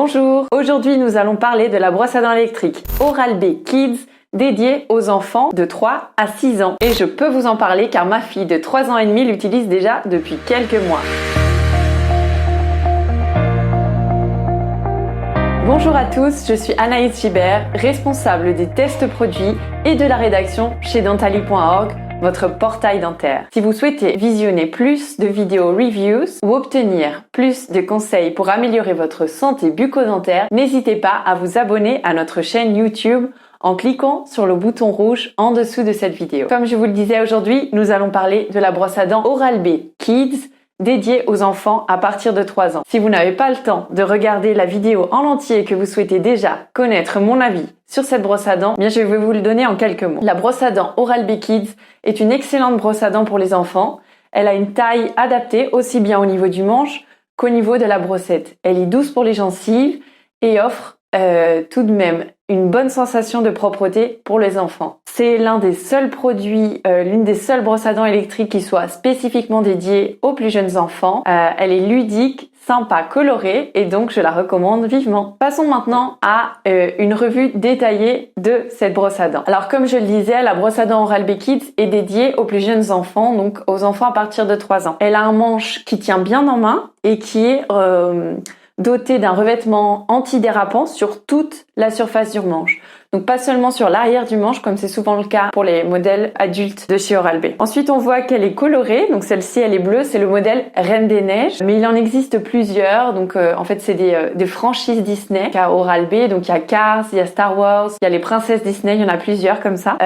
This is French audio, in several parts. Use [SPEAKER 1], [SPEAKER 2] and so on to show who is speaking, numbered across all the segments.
[SPEAKER 1] Bonjour, aujourd'hui nous allons parler de la brosse à dents électrique Oral-B Kids dédiée aux enfants de 3 à 6 ans. Et je peux vous en parler car ma fille de 3 ans et demi l'utilise déjà depuis quelques mois. Bonjour à tous, je suis Anaïs Gibert, responsable des tests produits et de la rédaction chez dentally.org, votre portail dentaire. Si vous souhaitez visionner plus de vidéos reviews ou obtenir plus de conseils pour améliorer votre santé bucco-dentaire, n'hésitez pas à vous abonner à notre chaîne YouTube en cliquant sur le bouton rouge en dessous de cette vidéo. Comme je vous le disais aujourd'hui, nous allons parler de la brosse à dents Oral-B Kids dédiée aux enfants à partir de 3 ans. Si vous n'avez pas le temps de regarder la vidéo en entier et que vous souhaitez déjà connaître mon avis sur cette brosse à dents, bien je vais vous le donner en quelques mots. La brosse à dents Oral-B Kids est une excellente brosse à dents pour les enfants. Elle a une taille adaptée aussi bien au niveau du manche qu'au niveau de la brossette. Elle est douce pour les gencives et offre tout de même une bonne sensation de propreté pour les enfants. C'est l'un des seuls produits, l'une des seules brosses à dents électriques qui soit spécifiquement dédiée aux plus jeunes enfants. Elle est ludique, sympa, colorée et donc je la recommande vivement. Passons maintenant à une revue détaillée de cette brosse à dents. Alors comme je le disais, la brosse à dents Oral-B Kids est dédiée aux plus jeunes enfants, donc aux enfants à partir de 3 ans. Elle a un manche qui tient bien en main et qui est doté d'un revêtement antidérapant sur toute la surface du manche. Donc pas seulement sur l'arrière du manche comme c'est souvent le cas pour les modèles adultes de chez Oral-B. Ensuite on voit qu'elle est colorée, donc celle-ci elle est bleue, c'est le modèle Reine des Neiges, mais il en existe plusieurs, donc en fait c'est des franchises Disney qu'à Oral-B, donc il y a Cars, il y a Star Wars, il y a les princesses Disney, il y en a plusieurs comme ça.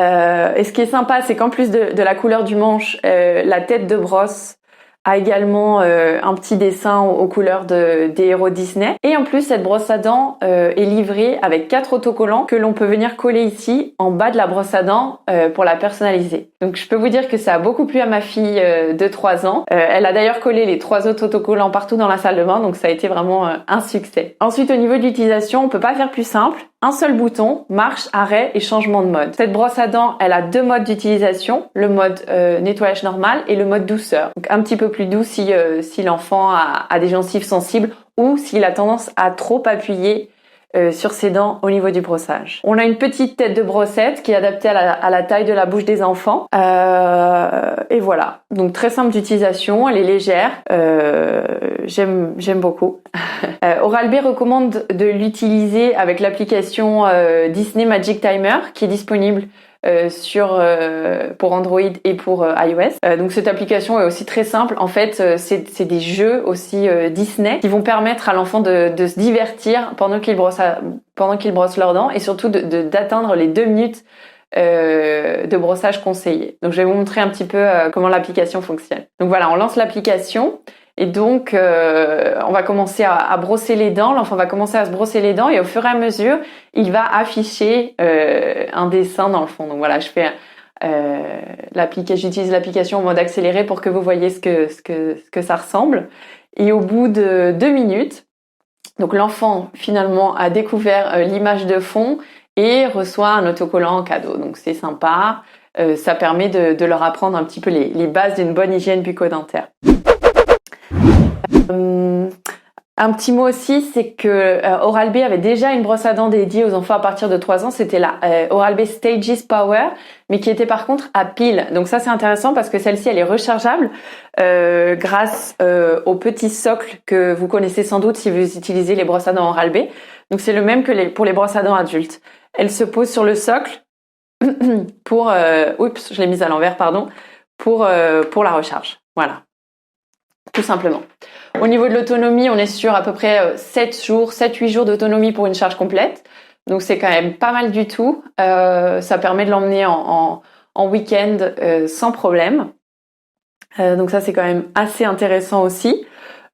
[SPEAKER 1] Et ce qui est sympa c'est qu'en plus de la couleur du manche, la tête de brosse a également un petit dessin aux couleurs des héros Disney. Et en plus, cette brosse à dents est livrée avec 4 autocollants que l'on peut venir coller ici en bas de la brosse à dents pour la personnaliser. Donc je peux vous dire que ça a beaucoup plu à ma fille de 3 ans. Elle a d'ailleurs collé les 3 autres autocollants partout dans la salle de bain, donc ça a été vraiment un succès. Ensuite, au niveau de l'utilisation, on peut pas faire plus simple. Un seul bouton, marche, arrêt et changement de mode. Cette brosse à dents, elle a 2 modes d'utilisation, le mode nettoyage normal et le mode douceur. Donc un petit peu plus doux si l'enfant a des gencives sensibles ou s'il a tendance à trop appuyer sur ses dents au niveau du brossage. On a une petite tête de brossette qui est adaptée à la taille de la bouche des enfants. Et voilà. Donc très simple d'utilisation, elle est légère. J'aime beaucoup. Oral-B recommande de l'utiliser avec l'application Disney Magic Timer qui est disponible pour Android et pour iOS. Donc cette application est aussi très simple. En fait, c'est des jeux aussi Disney qui vont permettre à l'enfant de se divertir pendant qu'il brosse leurs dents et surtout d'atteindre les 2 minutes de brossage conseillé. Donc je vais vous montrer un petit peu comment l'application fonctionne. Donc voilà, on lance l'application. Et donc, on va commencer à brosser les dents. L'enfant va commencer à se brosser les dents et au fur et à mesure, il va afficher un dessin dans le fond. Donc voilà, j'utilise l'application en mode accéléré pour que vous voyez ce que ça ressemble. Et au bout de 2 minutes, donc l'enfant finalement a découvert l'image de fond et reçoit un autocollant en cadeau. Donc c'est sympa. Ça permet de leur apprendre un petit peu les bases d'une bonne hygiène bucco-dentaire. Un petit mot aussi, c'est que Oral-B avait déjà une brosse à dents dédiée aux enfants à partir de 3 ans, c'était la Oral-B Stages Power, mais qui était par contre à pile. Donc ça c'est intéressant parce que celle-ci elle est rechargeable grâce au petit socle que vous connaissez sans doute si vous utilisez les brosses à dents Oral-B. Donc c'est le même que pour les brosses à dents adultes. Elle se pose sur le socle pour oups, je l'ai mise à l'envers, pardon, pour la recharge. Voilà. Tout simplement. Au niveau de l'autonomie, on est sur à peu près 7-8 jours d'autonomie pour une charge complète. Donc c'est quand même pas mal du tout. Ça permet de l'emmener en week-end sans problème. Donc ça c'est quand même assez intéressant aussi.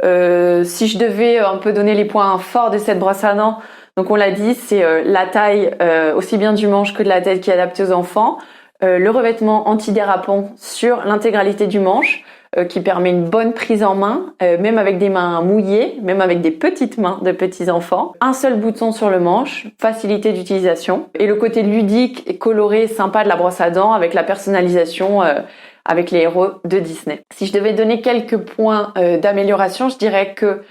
[SPEAKER 1] Si je devais un peu donner les points forts de cette brosse à dents, donc on l'a dit, c'est la taille aussi bien du manche que de la tête qui est adaptée aux enfants. Le revêtement antidérapant sur l'intégralité du manche. Qui permet une bonne prise en main, même avec des mains mouillées, même avec des petites mains de petits enfants. Un seul bouton sur le manche, facilité d'utilisation. Et le côté ludique et coloré, sympa de la brosse à dents avec la personnalisation avec les héros de Disney. Si je devais donner quelques points d'amélioration, je dirais que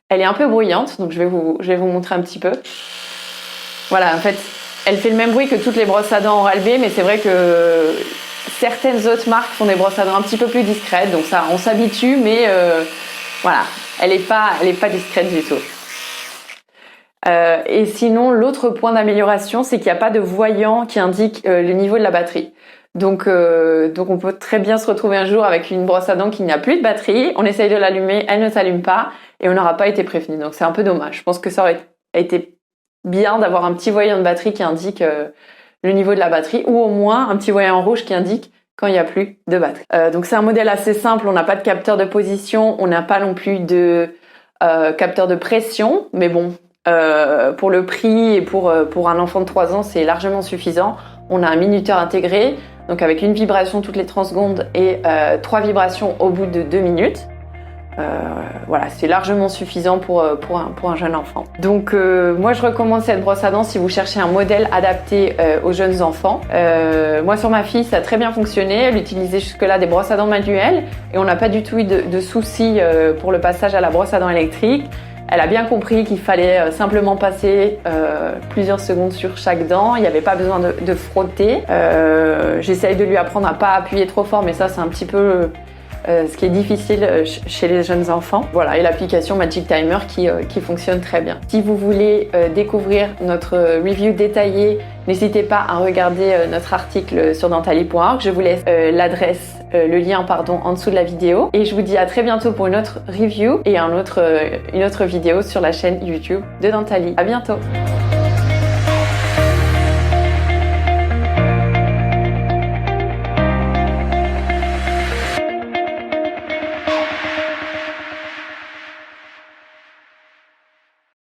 [SPEAKER 1] Elle est un peu bruyante, donc je vais vous montrer un petit peu. Voilà, en fait, elle fait le même bruit que toutes les brosses à dents Oral-B, mais c'est vrai que certaines autres marques font des brosses à dents un petit peu plus discrètes, donc ça, on s'habitue, mais voilà, elle est pas discrète du tout. Et sinon, l'autre point d'amélioration, c'est qu'il n'y a pas de voyant qui indique le niveau de la batterie. Donc on peut très bien se retrouver un jour avec une brosse à dents qui n'a plus de batterie, on essaye de l'allumer, elle ne s'allume pas, et on n'aura pas été prévenu. Donc c'est un peu dommage. Je pense que ça aurait été bien d'avoir un petit voyant de batterie qui indique le niveau de la batterie, ou au moins un petit voyant rouge qui indique quand il n'y a plus de batterie. Donc c'est un modèle assez simple, on n'a pas de capteur de position, on n'a pas non plus de capteur de pression, mais bon, pour le prix et pour un enfant de 3 ans, c'est largement suffisant. On a un minuteur intégré, donc avec une vibration toutes les 30 secondes et 3 vibrations au bout de 2 minutes. Voilà, c'est largement suffisant pour un jeune enfant. Donc moi je recommande cette brosse à dents si vous cherchez un modèle adapté aux jeunes enfants. Moi sur ma fille ça a très bien fonctionné, elle utilisait jusque-là des brosses à dents manuelles et on n'a pas du tout eu de soucis pour le passage à la brosse à dents électrique. Elle a bien compris qu'il fallait simplement passer plusieurs secondes sur chaque dent, il n'y avait pas besoin de frotter. J'essaye de lui apprendre à pas appuyer trop fort, mais ça c'est un petit peu ce qui est difficile chez les jeunes enfants. Voilà, et l'application Magic Timer qui fonctionne très bien. Si vous voulez découvrir notre review détaillée, n'hésitez pas à regarder notre article sur dentally.org. Je vous laisse le lien en dessous de la vidéo. Et je vous dis à très bientôt pour une autre review et une autre vidéo sur la chaîne YouTube de Dentally. À bientôt!